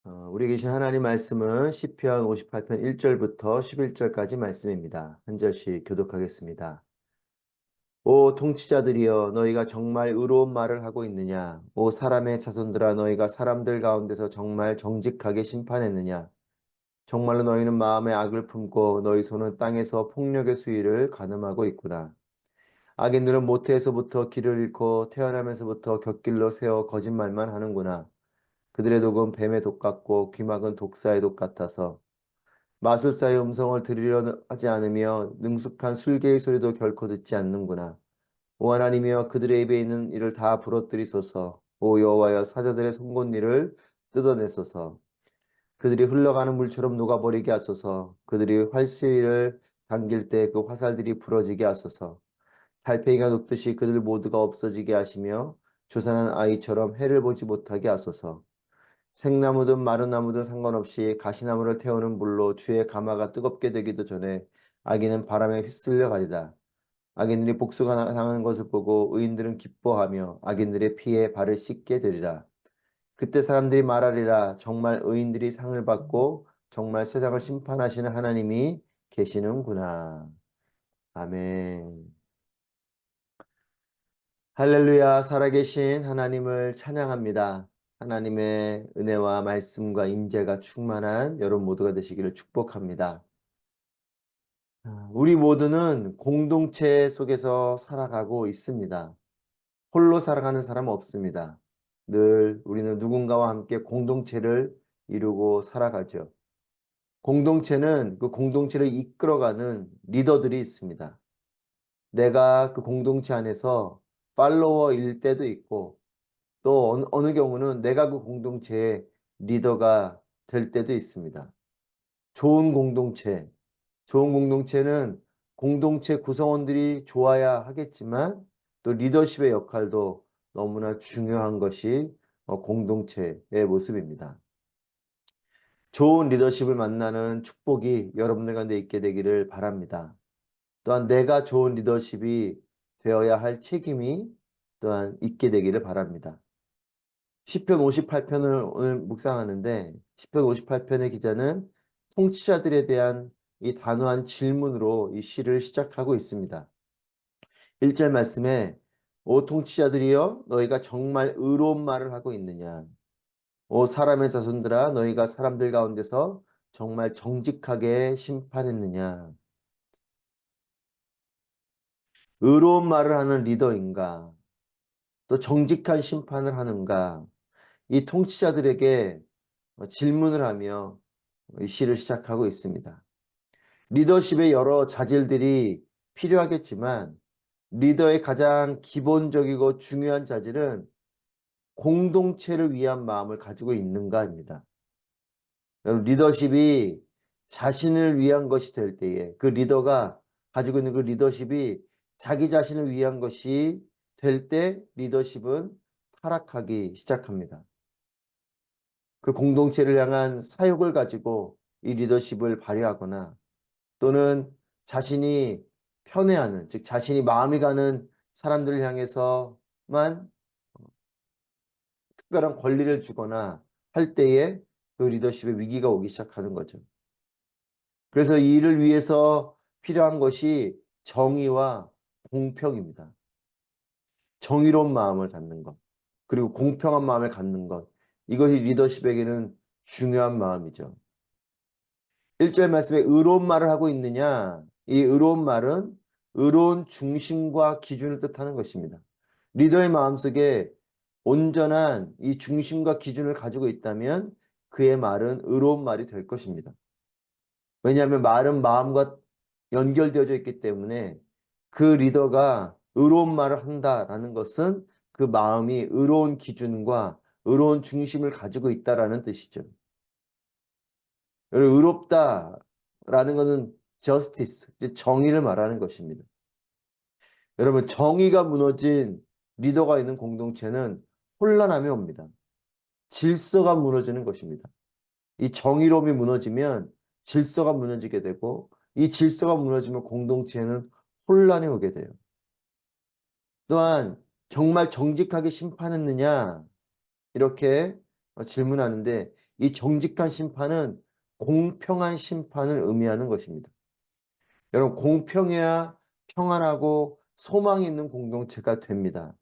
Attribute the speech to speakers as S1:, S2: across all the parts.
S1: 우리 계신 하나님 말씀은 시편 58편 1절부터 11절까지 말씀입니다. 한 절씩 교독하겠습니다. 오 통치자들이여 너희가 정말 의로운 말을 하고 있느냐? 오 사람의 자손들아 너희가 사람들 가운데서 정말 정직하게 심판했느냐? 정말로 너희는 마음에 악을 품고 너희 손은 땅에서 폭력의 수위를 가늠하고 있구나. 악인들은 모태에서부터 길을 잃고 태어나면서부터 곁길로 세워 거짓말만 하는구나. 그들의 독은 뱀의 독 같고 귀막은 독사의 독 같아서 마술사의 음성을 들으려 하지 않으며 능숙한 술개의 소리도 결코 듣지 않는구나. 오 하나님이여 그들의 입에 있는 일을 다 부러뜨리소서. 오 여호와여 사자들의 송곳니를 뜯어내소서. 그들이 흘러가는 물처럼 녹아버리게 하소서. 그들이 활시위를 당길 때 그 화살들이 부러지게 하소서. 달팽이가 녹듯이 그들 모두가 없어지게 하시며 조산한 아이처럼 해를 보지 못하게 하소서. 생나무든 마른 나무든 상관없이 가시나무를 태우는 불로 주의 가마가 뜨겁게 되기도 전에 악인은 바람에 휩쓸려 가리라. 악인들이 복수가 당하는 것을 보고 의인들은 기뻐하며 악인들의 피에 발을 씻게 되리라. 그때 사람들이 말하리라. 정말 의인들이 상을 받고 정말 세상을 심판하시는 하나님이 계시는구나. 아멘. 할렐루야, 살아계신 하나님을 찬양합니다. 하나님의 은혜와 말씀과 임재가 충만한 여러분 모두가 되시기를 축복합니다. 우리 모두는 공동체 속에서 살아가고 있습니다. 홀로 살아가는 사람은 없습니다. 늘 우리는 누군가와 함께 공동체를 이루고 살아가죠. 공동체는 그 공동체를 이끌어가는 리더들이 있습니다. 내가 그 공동체 안에서 팔로워일 때도 있고 또 어느 경우는 내가 그 공동체의 리더가 될 때도 있습니다. 좋은 공동체, 좋은 공동체는 공동체 구성원들이 좋아야 하겠지만 또 리더십의 역할도 너무나 중요한 것이 공동체의 모습입니다. 좋은 리더십을 만나는 축복이 여러분들 가운데 있게 되기를 바랍니다. 또한 내가 좋은 리더십이 되어야 할 책임이 또한 있게 되기를 바랍니다. 시편 58편을 오늘 묵상하는데 시편 58편의 기자는 통치자들에 대한 이 단호한 질문으로 이 시를 시작하고 있습니다. 1절 말씀에 오 통치자들이여 너희가 정말 의로운 말을 하고 있느냐? 오 사람의 자손들아 너희가 사람들 가운데서 정말 정직하게 심판했느냐? 의로운 말을 하는 리더인가? 또 정직한 심판을 하는가? 이 통치자들에게 질문을 하며 이 시를 시작하고 있습니다. 리더십의 여러 자질들이 필요하겠지만 리더의 가장 기본적이고 중요한 자질은 공동체를 위한 마음을 가지고 있는가입니다. 여러분 리더십이 자신을 위한 것이 될 때에 그 리더가 가지고 있는 그 리더십이 자기 자신을 위한 것이 될 때 리더십은 타락하기 시작합니다. 그 공동체를 향한 사욕을 가지고 이 리더십을 발휘하거나 또는 자신이 편애하는, 즉 자신이 마음이 가는 사람들을 향해서만 특별한 권리를 주거나 할 때에 그 리더십의 위기가 오기 시작하는 거죠. 그래서 이 일을 위해서 필요한 것이 정의와 공평입니다. 정의로운 마음을 갖는 것, 그리고 공평한 마음을 갖는 것, 이것이 리더십에게는 중요한 마음이죠. 1절 말씀에 의로운 말을 하고 있느냐? 이 의로운 말은 의로운 중심과 기준을 뜻하는 것입니다. 리더의 마음속에 온전한 이 중심과 기준을 가지고 있다면 그의 말은 의로운 말이 될 것입니다. 왜냐하면 말은 마음과 연결되어져 있기 때문에 그 리더가 의로운 말을 한다라는 것은 그 마음이 의로운 기준과 의로운 중심을 가지고 있다라는 뜻이죠. 여러분, 의롭다라는 것은 justice, 정의를 말하는 것입니다. 여러분, 정의가 무너진 리더가 있는 공동체는 혼란함이 옵니다. 질서가 무너지는 것입니다. 이 정의로움이 무너지면 질서가 무너지게 되고 이 질서가 무너지면 공동체에는 혼란이 오게 돼요. 또한 정말 정직하게 심판했느냐? 이렇게 질문하는데 이 정직한 심판은 공평한 심판을 의미하는 것입니다. 여러분, 공평해야 평안하고 소망이 있는 공동체가 됩니다.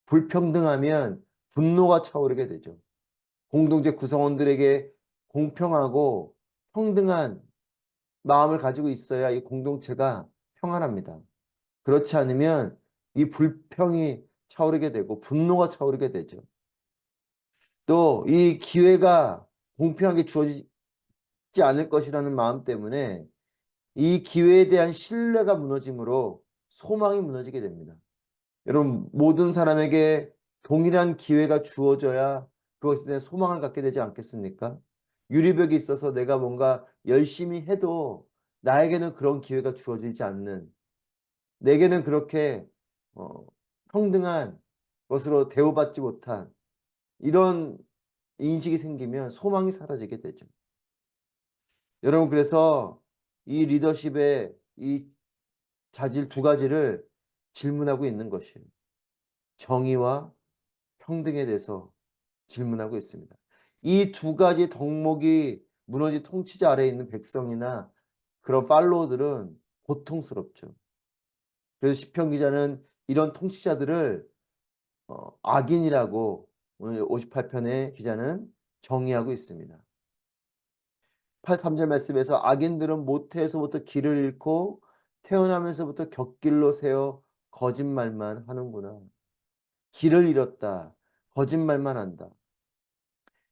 S1: 불평등하면 분노가 차오르게 되죠. 공동체 구성원들에게 공평하고 평등한 마음을 가지고 있어야 이 공동체가 평안합니다. 그렇지 않으면 이 불평이 차오르게 되고 분노가 차오르게 되죠. 또 이 기회가 공평하게 주어지지 않을 것이라는 마음 때문에 이 기회에 대한 신뢰가 무너짐으로 소망이 무너지게 됩니다. 여러분, 모든 사람에게 동일한 기회가 주어져야 그것에 대한 소망을 갖게 되지 않겠습니까? 유리벽이 있어서 내가 뭔가 열심히 해도 나에게는 그런 기회가 주어지지 않는, 내게는 그렇게 어, 평등한 것으로 대우받지 못한 이런 인식이 생기면 소망이 사라지게 되죠. 여러분, 그래서 이 리더십의 이 자질 두 가지를 질문하고 있는 것이에요. 정의와 평등에 대해서 질문하고 있습니다. 이 두 가지 덕목이 무너진 통치자 아래에 있는 백성이나 그런 팔로워들은 고통스럽죠. 그래서 시편 기자는 이런 통치자들을 악인이라고 오늘 58편의 기자는 정의하고 있습니다. 83절 말씀에서 악인들은 모태에서부터 길을 잃고 태어나면서부터 곁길로 세워 거짓말만 하는구나. 길을 잃었다. 거짓말만 한다.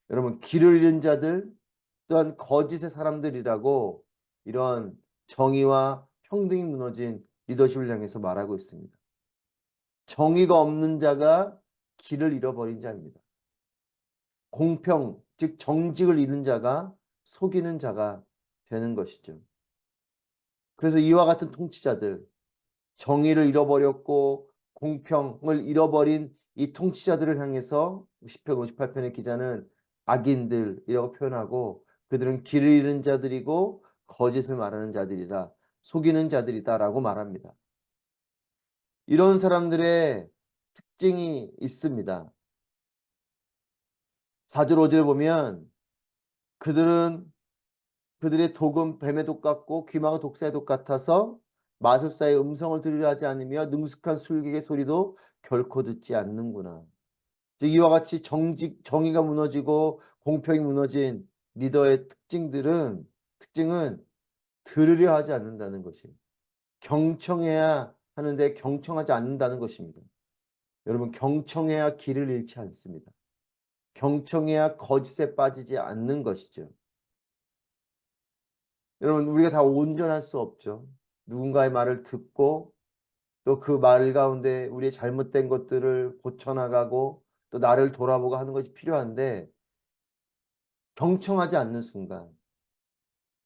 S1: 여러분, 길을 잃은 자들 또한 거짓의 사람들이라고 이런 정의와 평등이 무너진 리더십을 향해서 말하고 있습니다. 정의가 없는 자가 길을 잃어버린 자입니다. 공평, 즉 정직을 잃은 자가 속이는 자가 되는 것이죠. 그래서 이와 같은 통치자들, 정의를 잃어버렸고 공평을 잃어버린 이 통치자들을 향해서 시편 58편의 기자는 악인들이라고 표현하고 그들은 길을 잃은 자들이고 거짓을 말하는 자들이라 속이는 자들이다라고 말합니다. 이런 사람들의 특징이 있습니다. 4절 5절을 보면 그들의 독은 뱀의 독 같고 귀마가 독사의 독 같아서 마술사의 음성을 들으려 하지 않으며 능숙한 술객의 소리도 결코 듣지 않는구나. 즉 이와 같이 정의가 무너지고 공평이 무너진 리더의 특징은 들으려 하지 않는다는 것이에요. 경청해야 하는데 경청하지 않는다는 것입니다. 여러분, 경청해야 길을 잃지 않습니다. 경청해야 거짓에 빠지지 않는 것이죠. 여러분, 우리가 다 온전할 수 없죠. 누군가의 말을 듣고 또 그 말 가운데 우리의 잘못된 것들을 고쳐나가고 또 나를 돌아보고 하는 것이 필요한데 경청하지 않는 순간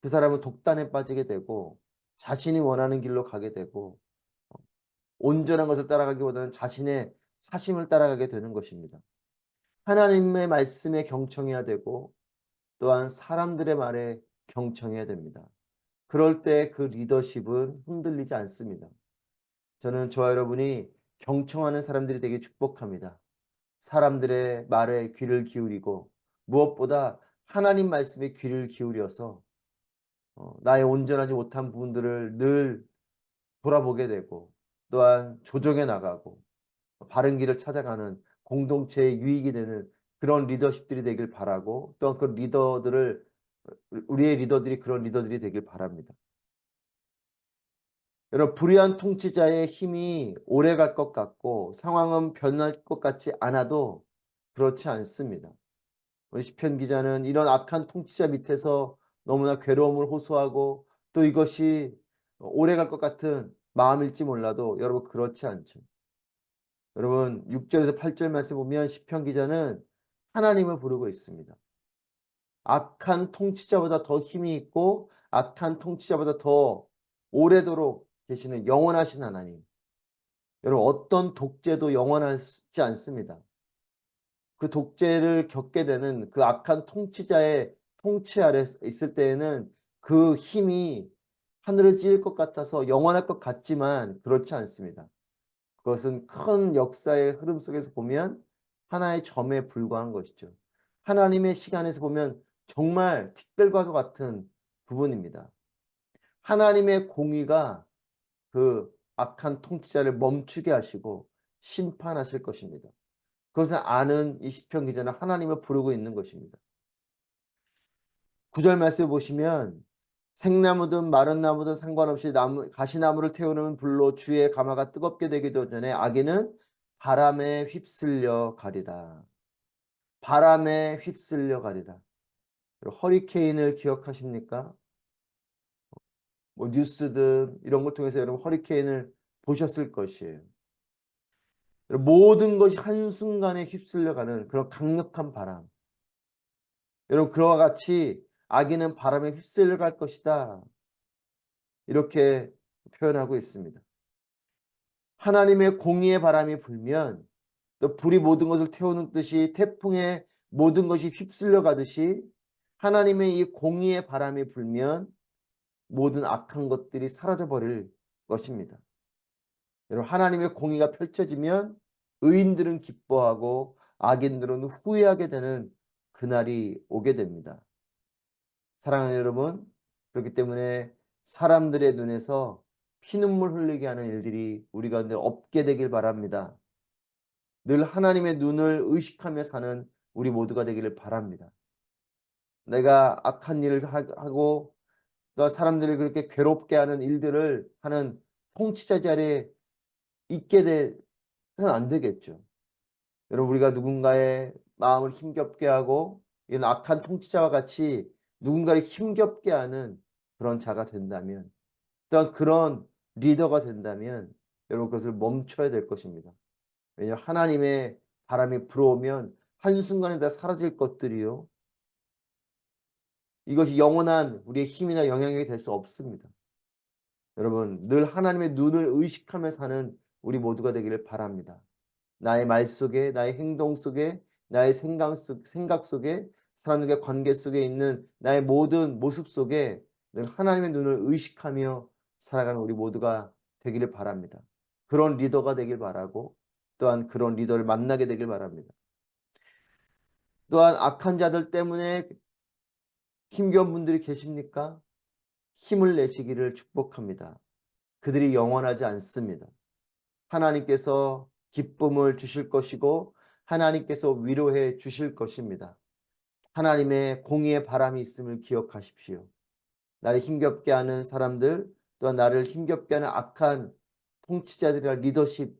S1: 그 사람은 독단에 빠지게 되고 자신이 원하는 길로 가게 되고 온전한 것을 따라가기보다는 자신의 사심을 따라가게 되는 것입니다. 하나님의 말씀에 경청해야 되고 또한 사람들의 말에 경청해야 됩니다. 그럴 때 그 리더십은 흔들리지 않습니다. 저는 저와 여러분이 경청하는 사람들이 되게 축복합니다. 사람들의 말에 귀를 기울이고 무엇보다 하나님 말씀에 귀를 기울여서 나의 온전하지 못한 부분들을 늘 돌아보게 되고 또한 조정해 나가고 바른 길을 찾아가는 공동체의 유익이 되는 그런 리더십들이 되길 바라고 또한 그 리더들을 우리의 리더들이 그런 리더들이 되길 바랍니다. 여러분, 불의한 통치자의 힘이 오래 갈 것 같고 상황은 변할 것 같지 않아도 그렇지 않습니다. 우리 시편 기자는 이런 악한 통치자 밑에서 너무나 괴로움을 호소하고 또 이것이 오래 갈 것 같은 마음일지 몰라도 여러분 그렇지 않죠. 여러분 6절에서 8절 말씀 보면 시편 기자는 하나님을 부르고 있습니다. 악한 통치자보다 더 힘이 있고 악한 통치자보다 더 오래도록 계시는 영원하신 하나님. 여러분 어떤 독재도 영원하지 않습니다. 그 독재를 겪게 되는 그 악한 통치자의 통치 아래 있을 때에는 그 힘이 하늘을 찌를 것 같아서 영원할 것 같지만 그렇지 않습니다. 그것은 큰 역사의 흐름 속에서 보면 하나의 점에 불과한 것이죠. 하나님의 시간에서 보면 정말 특별과도 같은 부분입니다. 하나님의 공의가 그 악한 통치자를 멈추게 하시고 심판하실 것입니다. 그것을 아는 이 시편 기자는 하나님을 부르고 있는 것입니다. 9절 말씀을 보시면 생나무든 마른 나무든 상관없이 가시나무를 태우는 불로 주의 가마가 뜨겁게 되기도 전에 악인은 바람에 휩쓸려 가리라. 바람에 휩쓸려 가리라. 허리케인을 기억하십니까? 뭐 뉴스든 이런 걸 통해서 여러분 허리케인을 보셨을 것이에요. 모든 것이 한순간에 휩쓸려가는 그런 강력한 바람. 여러분 그와 같이 악인은 바람에 휩쓸려갈 것이다. 이렇게 표현하고 있습니다. 하나님의 공의의 바람이 불면 또 불이 모든 것을 태우는 듯이 태풍에 모든 것이 휩쓸려 가듯이 하나님의 이 공의의 바람이 불면 모든 악한 것들이 사라져 버릴 것입니다. 여러분 하나님의 공의가 펼쳐지면 의인들은 기뻐하고 악인들은 후회하게 되는 그날이 오게 됩니다. 사랑하는 여러분, 그렇기 때문에 사람들의 눈에서 피눈물 흘리게 하는 일들이 우리 가운데 없게 되길 바랍니다. 늘 하나님의 눈을 의식하며 사는 우리 모두가 되기를 바랍니다. 내가 악한 일을 하고 또 사람들을 그렇게 괴롭게 하는 일들을 하는 통치자 자리에 있게 돼서는 안 되겠죠. 여러분 우리가 누군가의 마음을 힘겹게 하고 이런 악한 통치자와 같이 누군가를 힘겹게 하는 그런 자가 된다면 또한 그런 리더가 된다면 여러분 그것을 멈춰야 될 것입니다. 왜냐하면 하나님의 바람이 불어오면 한순간에 다 사라질 것들이요. 이것이 영원한 우리의 힘이나 영향력이 될 수 없습니다. 여러분 늘 하나님의 눈을 의식하며 사는 우리 모두가 되기를 바랍니다. 나의 말 속에, 나의 행동 속에, 나의 생각 속에, 사람들과의 관계 속에 있는 나의 모든 모습 속에 늘 하나님의 눈을 의식하며 살아가는 우리 모두가 되기를 바랍니다. 그런 리더가 되길 바라고 또한 그런 리더를 만나게 되길 바랍니다. 또한 악한 자들 때문에 힘겨운 분들이 계십니까? 힘을 내시기를 축복합니다. 그들이 영원하지 않습니다. 하나님께서 기쁨을 주실 것이고 하나님께서 위로해 주실 것입니다. 하나님의 공의의 바람이 있음을 기억하십시오. 나를 힘겹게 하는 사람들 또한 나를 힘겹게 하는 악한 통치자들이나 리더십이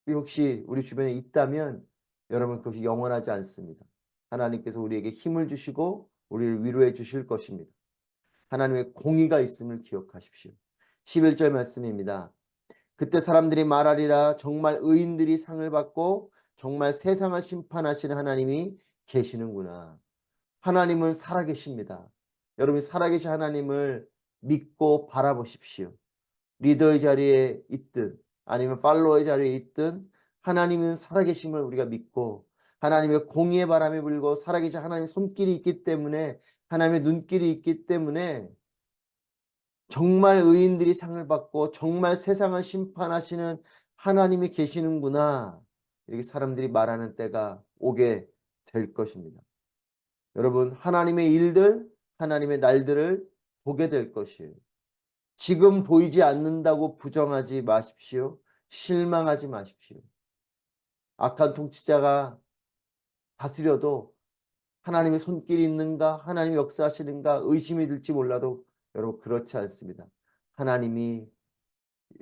S1: 혹시 우리 주변에 있다면 여러분 그것이 영원하지 않습니다. 하나님께서 우리에게 힘을 주시고 우리를 위로해 주실 것입니다. 하나님의 공의가 있음을 기억하십시오. 11절 말씀입니다. 그때 사람들이 말하리라 정말 의인들이 상을 받고 정말 세상을 심판하시는 하나님이 계시는구나. 하나님은 살아계십니다. 여러분이 살아계신 하나님을 믿고 바라보십시오. 리더의 자리에 있든 아니면 팔로워의 자리에 있든 하나님은 살아계심을 우리가 믿고 하나님의 공의의 바람이 불고 살아계신 하나님의 손길이 있기 때문에 하나님의 눈길이 있기 때문에 정말 의인들이 상을 받고 정말 세상을 심판하시는 하나님이 계시는구나. 이렇게 사람들이 말하는 때가 오게 될 것입니다. 여러분 하나님의 일들, 하나님의 날들을 보게 될 것이에요. 지금 보이지 않는다고 부정하지 마십시오. 실망하지 마십시오. 악한 통치자가 다스려도 하나님의 손길이 있는가, 하나님이 역사하시는가 의심이 들지 몰라도 여러분 그렇지 않습니다. 하나님이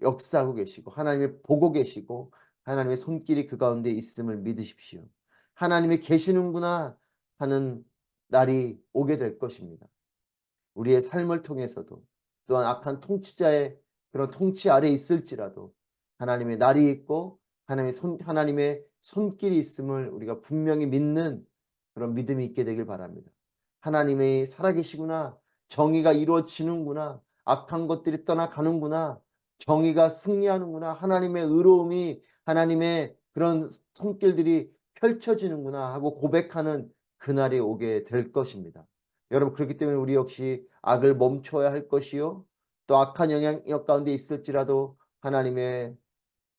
S1: 역사하고 계시고 하나님이 보고 계시고 하나님의 손길이 그 가운데 있음을 믿으십시오. 하나님이 계시는구나 하는 날이 오게 될 것입니다. 우리의 삶을 통해서도 또한 악한 통치자의 그런 통치 아래 있을지라도 하나님의 날이 있고 하나님의 손길이 있음을 우리가 분명히 믿는 그런 믿음이 있게 되길 바랍니다. 하나님이 살아계시구나. 정의가 이루어지는구나. 악한 것들이 떠나가는구나. 정의가 승리하는구나. 하나님의 의로움이 하나님의 그런 손길들이 펼쳐지는구나 하고 고백하는 그날이 오게 될 것입니다. 여러분 그렇기 때문에 우리 역시 악을 멈춰야 할 것이요 또 악한 영향력 가운데 있을지라도 하나님의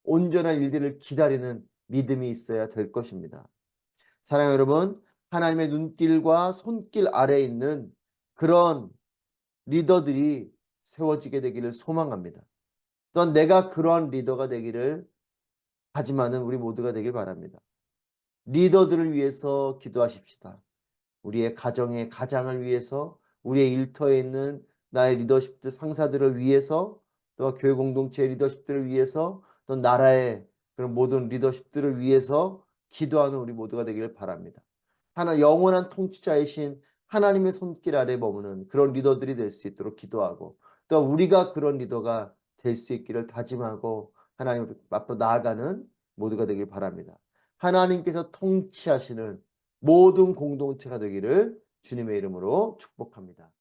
S1: 온전한 일들을 기다리는 믿음이 있어야 될 것입니다. 사랑하는 여러분, 하나님의 눈길과 손길 아래에 있는 그런 리더들이 세워지게 되기를 소망합니다. 또한 내가 그러한 리더가 되기를 하지만은 우리 모두가 되길 바랍니다. 리더들을 위해서 기도하십시다. 우리의 가정의 가장을 위해서, 우리의 일터에 있는 나의 리더십들 상사들을 위해서, 또 교회 공동체의 리더십들을 위해서, 또 나라의 그런 모든 리더십들을 위해서 기도하는 우리 모두가 되기를 바랍니다. 하나 영원한 통치자이신 하나님의 손길 아래 머무는 그런 리더들이 될 수 있도록 기도하고, 또 우리가 그런 리더가 될 수 있기를 다짐하고 하나님 앞으로 나아가는 모두가 되길 바랍니다. 하나님께서 통치하시는 모든 공동체가 되기를 주님의 이름으로 축복합니다.